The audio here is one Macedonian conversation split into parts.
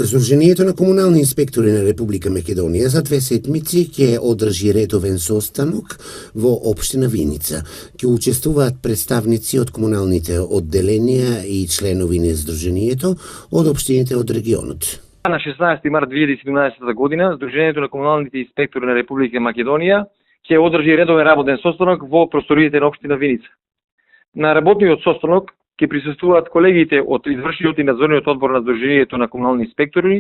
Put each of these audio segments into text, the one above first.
Сдруженијето на комунални инспектори на Република Македонија за 2 седмици ќе одржи редовен состанок во општина Виница. Ќе учествуваат представници од комуналните одделенија и членови на Сдруженијето од општините од регионот. На 16 март 2017 година Сдруженијето на комуналните инспектори на Република Македонија ќе одржи редовен работен состанок во просториите на општина Виница. На работниот состанок ќе присуствуваат колегите од извршниот и надзорниот одбор на Сдруженијето на комунални инспектори,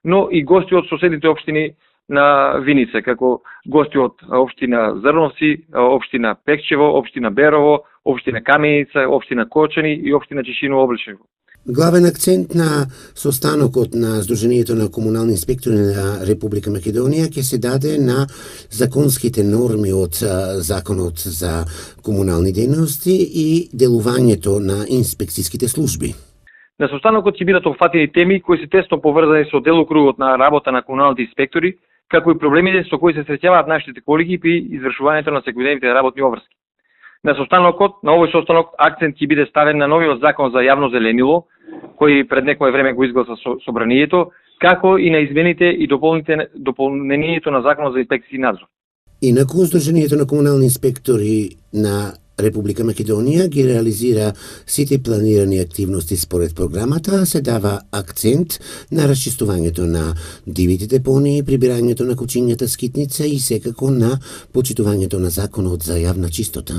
но и гости од соседните општини на Виница, како гости од општина Зрновци, општина Пекчево, општина Берово, општина Каменица, општина Кочани и општина Чешиново Облачево. Главен акцент на состанокот на Сдруженијето на комунални инспектори на Република Македонија ќе се даде на законските норми од Законот за комунални дејности и делувањето на инспекцијските служби. На состанокот ќе бидат опфатени теми кои се тесно поврзани со делокругот на работа на комуналните инспектори, како и проблемите со кои се среќаваат нашите колеги при извршувањето на секојдневните работни обврски. На овој состанок акцент ќе биде ставен на новиот закон за јавно зеленило, кој пред некое време го изгласа собранието, како и на измените и дополнението на законот за инспекција и надзор. Инаку Сдруженијето на комунални инспектори на Република Македонија ги реализира сите планирани активности според програмата, се дава акцент на расчистувањето на дивите депонии, прибирањето на кучињата скитница и секако на почитувањето на законот за јавна чистота.